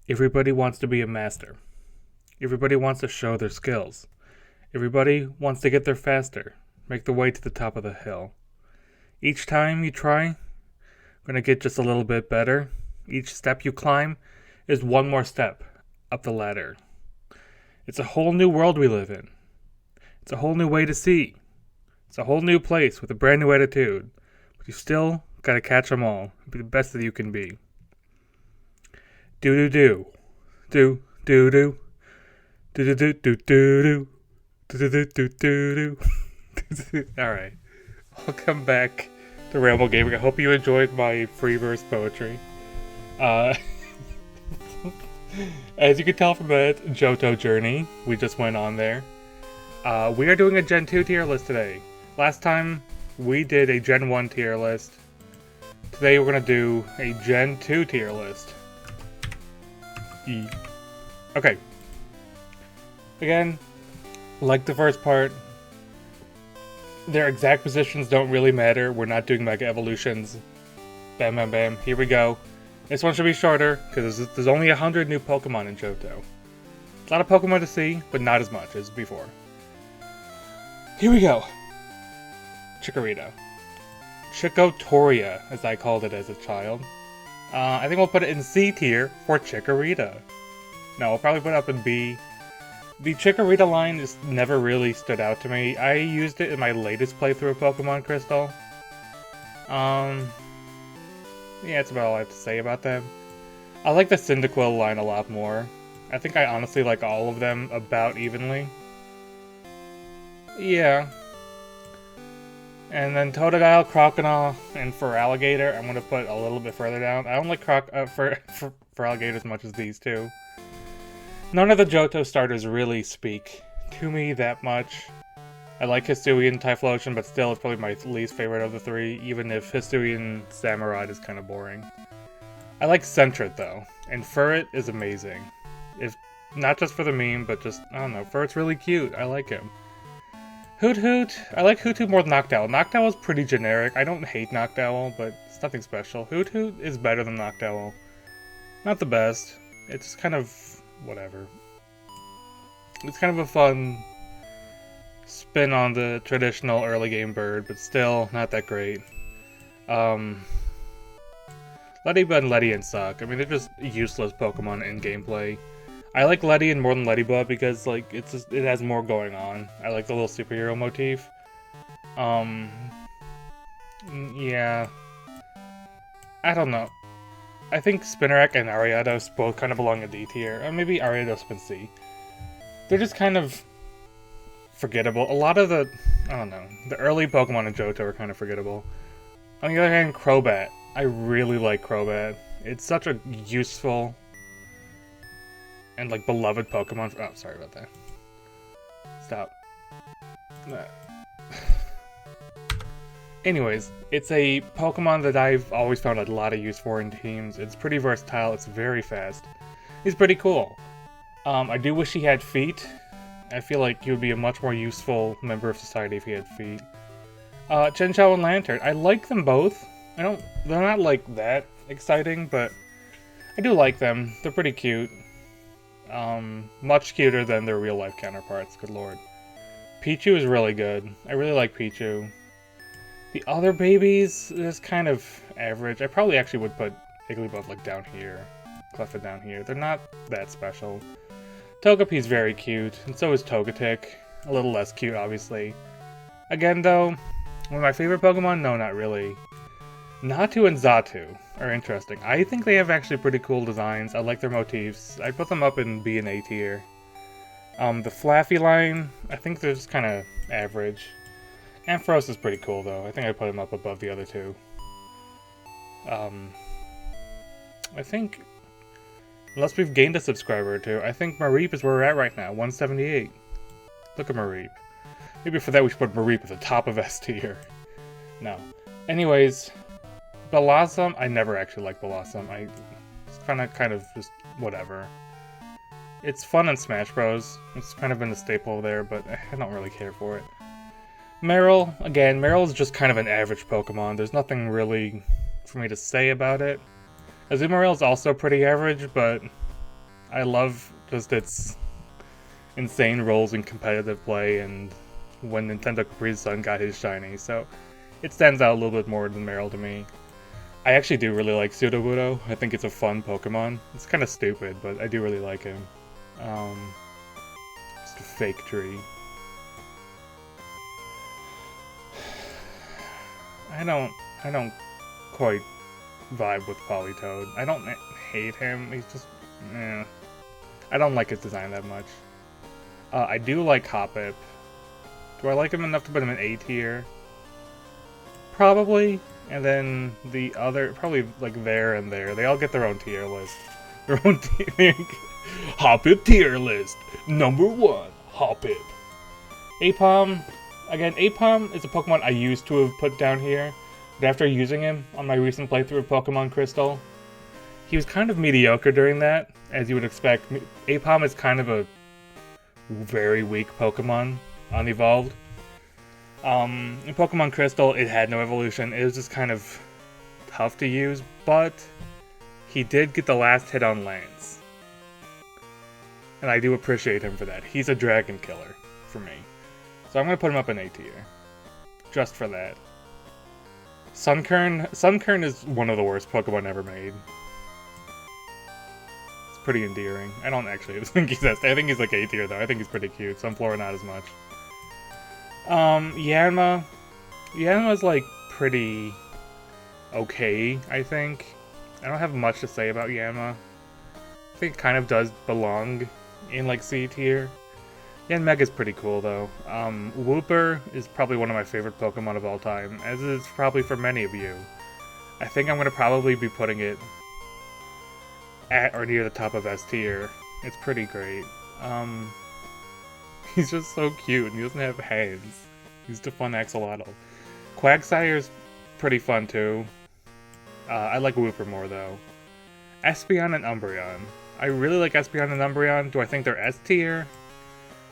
Everybody wants to be a master. Everybody wants to show their skills. Everybody wants to get there faster, make the way to the top of the hill. Each time you try, you're going to get just a little bit better. Each step you climb is one more step up the ladder. It's a whole new world we live in. It's a whole new way to see. It's a whole new place with a brand new attitude. But you still got to catch them all and be the best that you can be. Do do do. Do do do. Do do do do do. Do do do do do. Alright. Welcome back to Ramble Gaming. I hope you enjoyed my free verse poetry. As you can tell from the Johto journey we just went on there, we are doing a Gen 2 tier list today. Last time we did a Gen 1 tier list. Today we're going to do a Gen 2 tier list. Okay. Again, like the first part, their exact positions don't really matter. We're not doing Mega Evolutions. Bam, bam, bam. Here we go. This one should be shorter, because there's only 100 new Pokemon in Johto. A lot of Pokemon to see, but not as much as before. Here we go. Chikorita. Chikotoria, as I called it as a child. I think we'll put it in C tier for Chikorita. No, we'll probably put it up in B. The Chikorita line just never really stood out to me. I used it in my latest playthrough of Pokemon Crystal. Yeah, that's about all I have to say about them. I like the Cyndaquil line a lot more. I think I honestly like all of them about evenly. Yeah. And then Totodile, Crocodile, and Feraligatr, I'm gonna put a little bit further down. I don't like Feraligatr as much as these two. None of the Johto starters really speak to me that much. I like Hisuian Typhlosion, but still it's probably my least favorite of the three, even if Hisuian Samurott is kind of boring. I like Sentret though, and Furret is amazing. If not just for the meme, but just, I don't know, Furret's really cute. I like him. Hoot Hoot, I like Hoot Hoot more than Noctowl. Noctowl is pretty generic. I don't hate Noctowl, but it's nothing special. Hoot Hoot is better than Noctowl. Not the best. It's kind of whatever. It's kind of a fun spin on the traditional early game bird, but still not that great. Leddyba and Ledian suck. I mean, they're just useless Pokemon in gameplay. I like Ledian more than Leddyba because, like, it has more going on. I like the little superhero motif. Yeah. I don't know. I think Spinarak and Ariados both kind of belong in D tier. Or maybe Ariados in C. They're just kind of forgettable. A lot of the, I don't know, the early Pokemon in Johto are kind of forgettable. On the other hand, Crobat. I really like Crobat. It's such a useful and, like, beloved Pokemon. Oh, sorry about that. Stop. Anyways, it's a Pokemon that I've always found a lot of use for in teams. It's pretty versatile, it's very fast. He's pretty cool. I do wish he had feet. I feel like he would be a much more useful member of society if he had feet. Chinchou and Lantern. I like them both. They're not, like, that exciting, but I do like them. They're pretty cute. Much cuter than their real-life counterparts, good lord. Pichu is really good. I really like Pichu. The other babies is kind of average. I probably actually would put Igglybuff, like, down here. Cleffa down here. They're not that special. Togepi's very cute, and so is Togetic. A little less cute, obviously. Again, though, one of my favorite Pokemon? No, not really. Natu and Xatu are interesting. I think they have actually pretty cool designs. I like their motifs. I put them up in B and A tier. The Flaffy line, I think they're just kind of average. Ampharos is pretty cool, though. I think I put him up above the other two. I think, unless we've gained a subscriber or two, I think Mareep is where we're at right now, 178. Look at Mareep. Maybe for that we should put Mareep at the top of S tier. No. Anyways, Blossom, I never actually liked Blossom. It's kind of just whatever. It's fun in Smash Bros. It's kind of been a staple there, but I don't really care for it. Meryl, again, Meryl is just kind of an average Pokemon. There's nothing really for me to say about it. Azumarill is also pretty average, but I love just its insane roles in competitive play and when Nintendo Capri Sun got his shiny, so it stands out a little bit more than Meryl to me. I actually do really like Sudowoodo. I think it's a fun Pokemon. It's kind of stupid, but I do really like him. Just a fake tree. I don't quite vibe with Politoed. I don't hate him. He's just, I don't like his design that much. I do like Hoppip. Do I like him enough to put him in A tier? Probably. And then the other, probably like there and there. They all get their own tier list. Their own tier. Hoppip tier list. Number 1, Hoppip. Apom. Again, Apom is a Pokemon I used to have put down here. But after using him on my recent playthrough of Pokemon Crystal, he was kind of mediocre during that, as you would expect. Apom is kind of a very weak Pokemon, unevolved. In Pokemon Crystal, it had no evolution. It was just kind of tough to use, but he did get the last hit on Lance. And I do appreciate him for that. He's a dragon killer for me. So I'm going to put him up in A tier. Just for that. Sunkern is one of the worst Pokemon ever made. It's pretty endearing. I don't actually think he's S. I think he's like A tier though. I think he's pretty cute. Sunflora not as much. Yanma. Yanma's like pretty okay, I think. I don't have much to say about Yanma. I think it kind of does belong in like C tier. Yanmega's pretty cool though. Wooper is probably one of my favorite Pokemon of all time, as is probably for many of you. I think I'm gonna probably be putting it at or near the top of S tier. It's pretty great. He's just so cute, and he doesn't have hands. He's the fun axolotl. Quagsire's pretty fun too. I like Wooper more though. Espeon and Umbreon. I really like Espeon and Umbreon. Do I think they're S tier?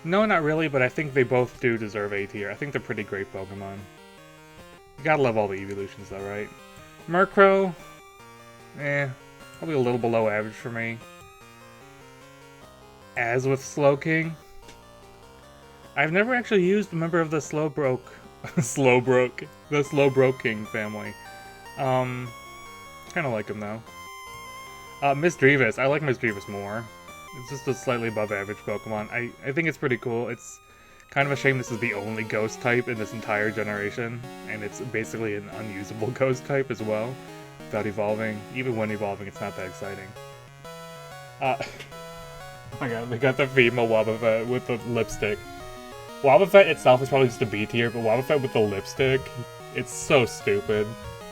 No, not really, but I think they both do deserve A tier. I think they're pretty great Pokemon. You gotta love all the evolutions though, right? Murkrow, probably a little below average for me. As with Slowking, I've never actually used a member of the the Slowbroking family. Kinda like him though. Misdreavus, I like Misdreavus more. It's just a slightly above average Pokemon. I think it's pretty cool. It's kind of a shame this is the only ghost type in this entire generation, and it's basically an unusable ghost type as well, without evolving. Even when evolving, it's not that exciting. Oh my god, they got the female Wobbuffet with the lipstick. Wobbuffet itself is probably just a B tier, but Wobbuffet with the lipstick, it's so stupid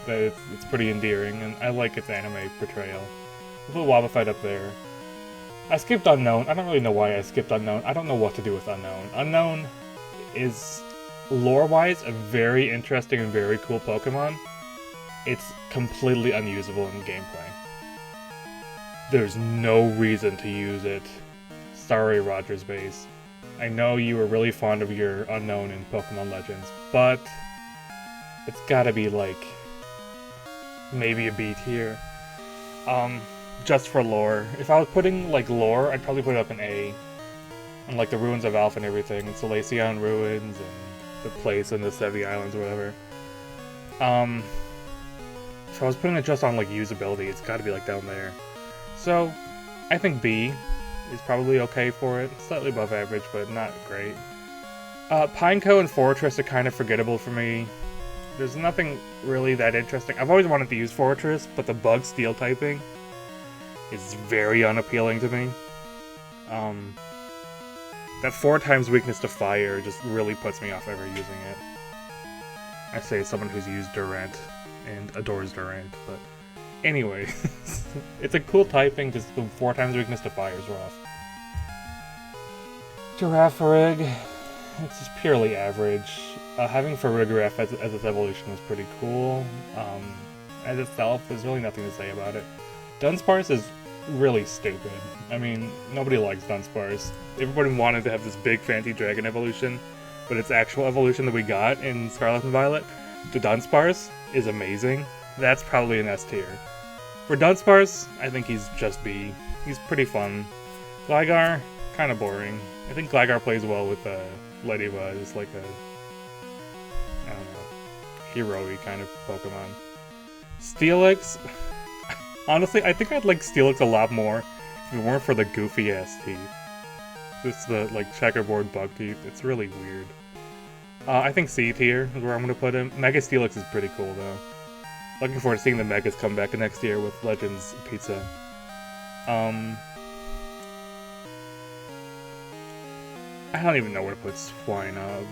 that it's pretty endearing, and I like its anime portrayal. We'll put Wobbuffet up there. I skipped Unknown. I don't really know why I skipped Unknown. I don't know what to do with Unknown. Unknown is, lore-wise, a very interesting and very cool Pokemon. It's completely unusable in gameplay. There's no reason to use it. Sorry, Rogers Base. I know you were really fond of your Unknown in Pokemon Legends, but it's gotta be like maybe a B tier. Just for lore. If I was putting like lore, I'd probably put it up in A. And like the Ruins of Alpha and everything, and Salacion Ruins and the place in the Sevi Islands or whatever. If I was putting it just on like usability, it's gotta be like down there. So I think B is probably okay for it. Slightly above average, but not great. Pineco and Fortress are kind of forgettable for me. There's nothing really that interesting. I've always wanted to use Fortress, but the bug steel typing is very unappealing to me. That 4 times weakness to fire just really puts me off ever using it. I say as someone who's used Durant and adores Durant, but anyway. It's a cool typing, just the 4 times weakness to fire is rough. Girafarig, it's just purely average. Having Farigiraf as its evolution was pretty cool. As itself, there's really nothing to say about it. Dunsparce is really stupid. I mean, nobody likes Dunsparce. Everybody wanted to have this big fancy dragon evolution, but its actual evolution that we got in Scarlet and Violet, the Dunsparce, is amazing. That's probably an S tier. For Dunsparce, I think he's just B. He's pretty fun. Gligar, kind of boring. I think Gligar plays well with Ladybug. It's like a, I don't know, hero-y kind of Pokemon. Steelix, honestly, I think I'd like Steelix a lot more if it weren't for the goofy-ass teeth. Just the, like, checkerboard bug teeth. It's really weird. I think C tier is where I'm going to put him. Mega Steelix is pretty cool, though. Looking forward to seeing the Megas come back next year with Legends Pizza. I don't even know where to put Swinub.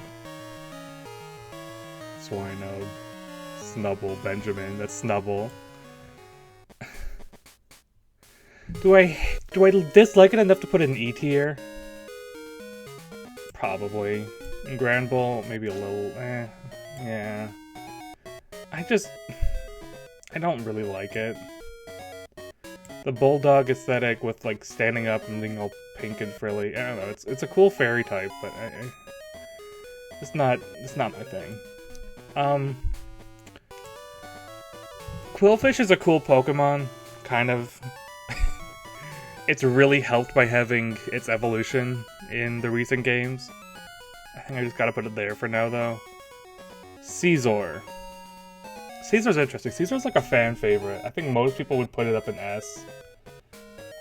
Snubble, Benjamin. That's Snubble. Do I dislike it enough to put it in E tier? Probably. In Grand Ball, maybe a little, yeah. I don't really like it. The Bulldog aesthetic with, like, standing up and being all pink and frilly, I don't know, it's a cool fairy type, but it's not my thing. Quillfish is a cool Pokemon, kind of. It's really helped by having its evolution in the recent games. I think I just gotta put it there for now, though. Caesar. Caesar's interesting. Caesar's like a fan favorite. I think most people would put it up in S.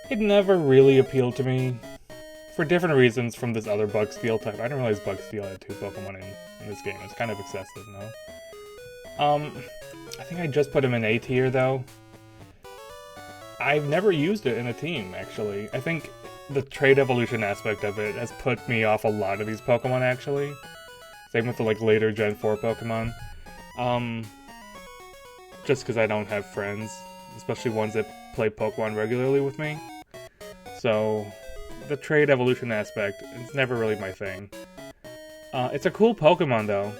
It never really appealed to me. For different reasons from this other Bug Steel type. I didn't realize Bug Steel had 2 Pokemon in this game. It's kind of excessive, no? I think I just put him in A tier, though. I've never used it in a team, actually. I think the trade evolution aspect of it has put me off a lot of these Pokemon, actually. Same with the, like, later Gen 4 Pokemon. Just because I don't have friends, especially ones that play Pokemon regularly with me. So, the trade evolution aspect, it's never really my thing. It's a cool Pokemon, though.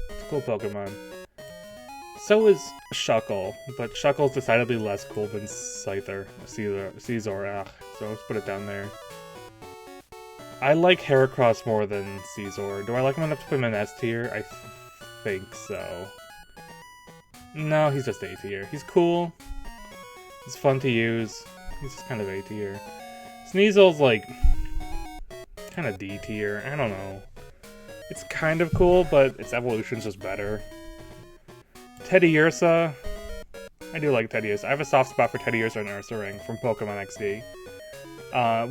It's a cool Pokemon. So is Shuckle, but Shuckle's decidedly less cool than Caesar, so let's put it down there. I like Heracross more than Caesar. Do I like him enough to put him in S tier? I think so. No, he's just A tier. He's cool. He's fun to use. He's just kind of A tier. Sneasel's like kind of D tier. I don't know. It's kind of cool, but its evolution's just better. Teddiursa. I do like Teddiursa. I have a soft spot for Teddiursa and Ursaring from Pokemon XD.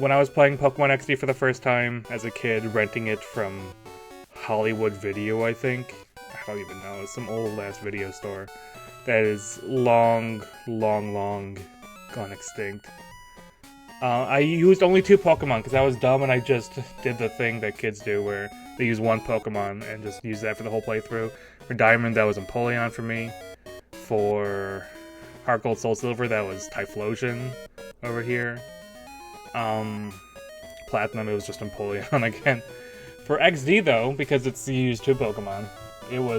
When I was playing Pokemon XD for the first time as a kid, renting it from Hollywood Video, I think. I don't even know. It's some old-ass video store that is long gone extinct. I used only 2 Pokemon because I was dumb and I just did the thing that kids do where they use 1 Pokemon and just use that for the whole playthrough. For Diamond, that was Empoleon for me. For Heart Gold Soul Silver, that was Typhlosion over here. Platinum, it was just Empoleon again. For XD though, because it's used 2 Pokemon,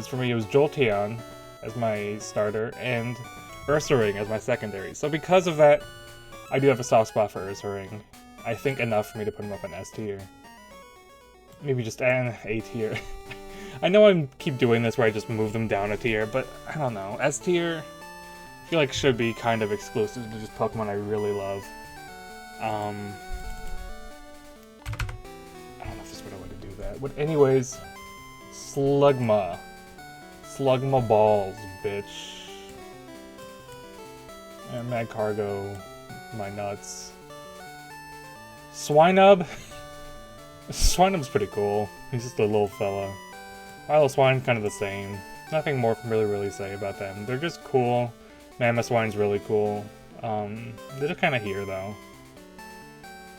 for me it was Jolteon as my starter and Ursaring as my secondary. So because of that, I do have a soft spot for Ursaring. I think enough for me to put him up in S tier. Maybe just an A tier. I know I keep doing this where I just move them down a tier, but I don't know. S tier, I feel like should be kind of exclusive to just Pokemon I really love. I don't know if there's a better way to do that. But anyways, Slugma. Slugma balls, bitch. And Mad Cargo, my nuts. Swinub. Swinub's pretty cool. He's just a little fella. Swine, kind of the same. Nothing more to really say about them. They're just cool. Mamoswine's really cool. They're just kind of here, though.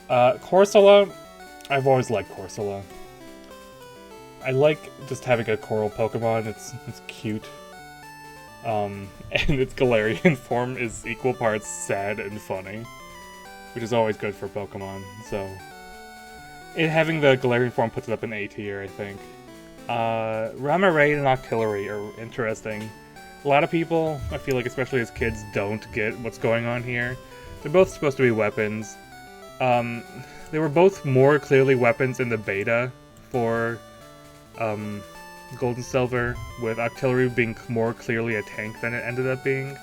Corsola. I've always liked Corsola. I like just having a coral Pokemon. It's cute. And its Galarian form is equal parts sad and funny, which is always good for Pokemon. So, having the Galarian form puts it up in A tier, I think. Remoraid and Octillery are interesting. A lot of people, I feel like, especially as kids, don't get what's going on here. They're both supposed to be weapons. They were both more clearly weapons in the beta for Gold and Silver, with Octillery being more clearly a tank than it ended up being.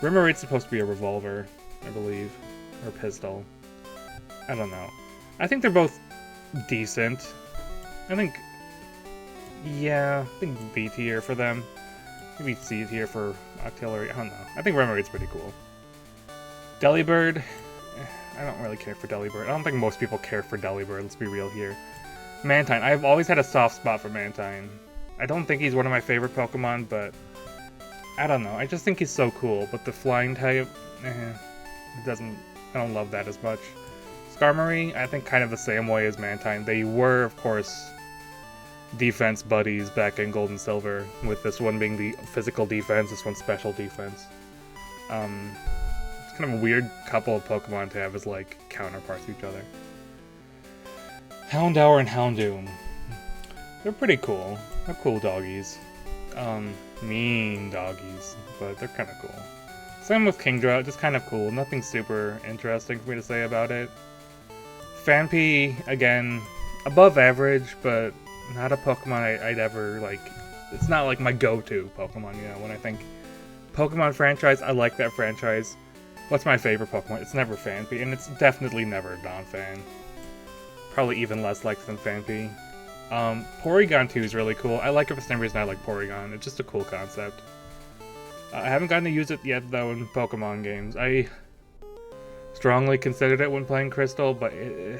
Remoraid's supposed to be a revolver, I believe, or pistol. I don't know. I think they're both decent. I think, yeah, I think B tier for them. Maybe C tier for Octillery. I don't know. I think Remerade's pretty cool. Delibird. I don't really care for Delibird. I don't think most people care for Delibird, let's be real here. Mantine. I've always had a soft spot for Mantine. I don't think he's one of my favorite Pokemon, but I don't know. I just think he's so cool. But the flying type, it doesn't. I don't love that as much. Skarmory, I think kind of the same way as Mantine. They were, of course, defense buddies back in Gold and Silver, with this one being the physical defense, this one special defense. It's kind of a weird couple of Pokemon to have as like counterparts to each other. Houndour and Houndoom. They're pretty cool. They're cool doggies. Mean doggies, but they're kind of cool. Same with Kingdra, just kind of cool. Nothing super interesting for me to say about it. Phanpy, again, above average, but not a Pokemon I'd ever, like, it's not like my go-to Pokemon, you know, when I think Pokemon franchise, I like that franchise. What's my favorite Pokemon? It's never Phanpy, and it's definitely never non-fan. Probably even less liked than Phanpy. Porygon 2 is really cool. I like it for the same reason I like Porygon. It's just a cool concept. I haven't gotten to use it yet, though, in Pokemon games. I strongly considered it when playing Crystal, but I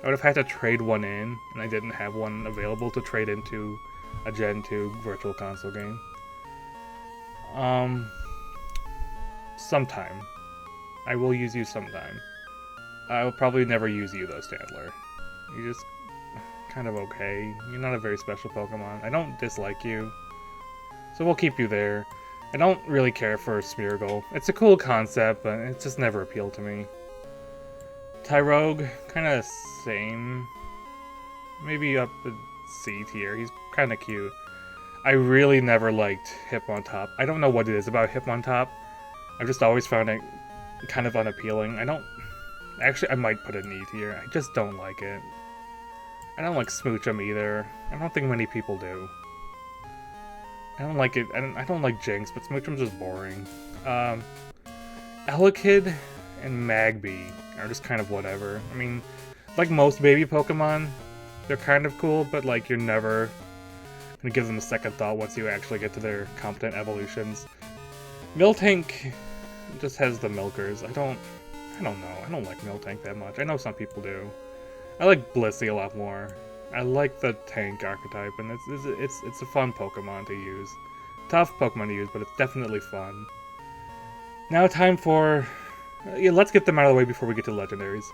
would have had to trade one in, and I didn't have one available to trade into a Gen 2 Virtual Console game. Sometime. I will use you sometime. I will probably never use you, though, Stantler. You're just kind of okay. You're not a very special Pokemon. I don't dislike you, so we'll keep you there. I don't really care for Smeargle. It's a cool concept, but it just never appealed to me. Tyrogue, kind of same. Maybe up the C tier. He's kind of cute. I really never liked Hitmontop. I don't know what it is about Hitmontop. I've just always found it kind of unappealing. Actually, I might put it in E tier. I just don't like it. I don't like Smoochum either. I don't think many people do. I don't like it. I don't like Jinx, but Smoochum's just boring. Elekid and Magby are just kind of whatever. I mean, like most baby Pokemon, they're kind of cool, but like you're never gonna give them a second thought once you actually get to their competent evolutions. Miltank just has the milkers. I don't know. I don't like Miltank that much. I know some people do. I like Blissey a lot more. I like the tank archetype, and it's a fun Pokemon to use. Tough Pokemon to use, but it's definitely fun. Now time for... yeah, let's get them out of the way before we get to legendaries.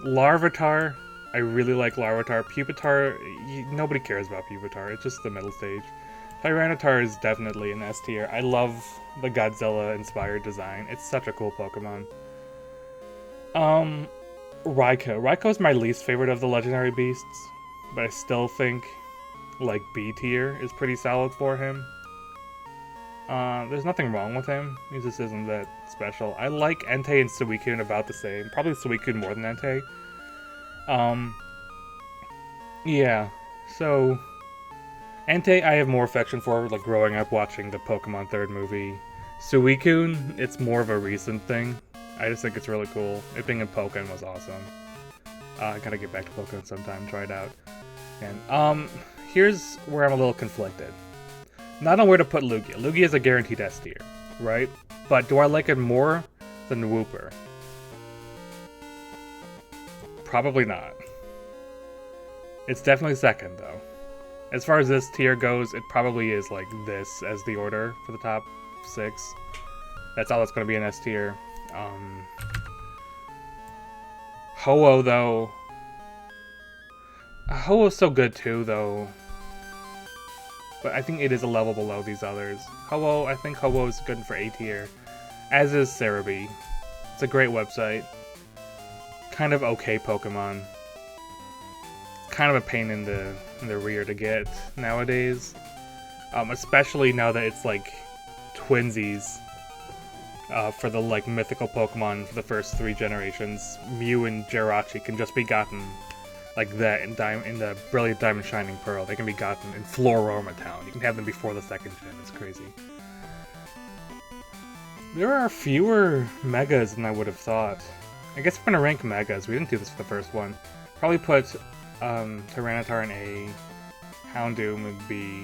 Larvitar. I really like Larvitar. Pupitar, nobody cares about Pupitar. It's just the middle stage. Tyranitar is definitely an S tier. I love the Godzilla-inspired design. It's such a cool Pokemon. Raikou. Raikou is my least favorite of the legendary beasts, but I still think, like, B tier is pretty solid for him. There's nothing wrong with him. He just isn't that special. I like Entei and Suicune about the same. Probably Suicune more than Entei. Yeah. So, Entei I have more affection for, like, growing up watching the Pokemon 3rd movie. Suicune, it's more of a recent thing. I just think it's really cool. It being in Pokken was awesome. I gotta get back to Pokken sometime, try it out. And, here's where I'm a little conflicted. Not on where to put Lugia. Lugia is a guaranteed S tier, right? But do I like it more than Wooper? Probably not. It's definitely second, though. As far as this tier goes, it probably is like this as the order for the top 6. That's all that's going to be an S tier. Ho-Oh, though. Ho-Oh's so good, too, though. But I think it is a level below these others. Ho-Oh, I think Ho-Oh is good for A tier. As is Cerebi. It's a great website. Kind of okay Pokemon. Kind of a pain in the rear to get nowadays. Especially now that it's like twinsies. For the like mythical Pokemon for the first 3 generations. Mew and Jirachi can just be gotten like that in the Brilliant Diamond Shining Pearl. They can be gotten in Floroma Town. You can have them before the 2nd gen. It's crazy. There are fewer Megas than I would have thought. I guess we're gonna rank Megas. We didn't do this for the first one. Probably put Tyranitar in A, Houndoom would be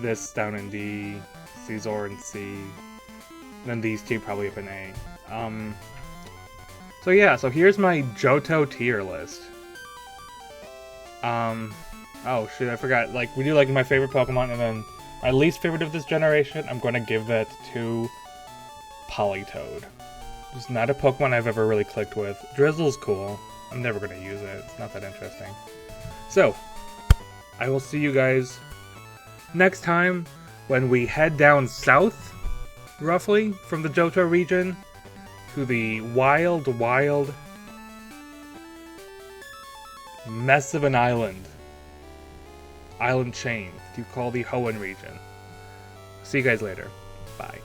this down in D, Caesar in C, then these two probably up in A. So yeah, so here's my Johto tier list. Oh shit, I forgot. Like, we do like my favorite Pokemon, and then my least favorite of this generation, I'm gonna give that to Politoed. It's not a Pokemon I've ever really clicked with. Drizzle's cool. I'm never gonna use it. It's not that interesting. So, I will see you guys next time when we head down south, roughly, from the Johto region to the wild mess of an island chain to call the Hoenn region. See you guys later. Bye.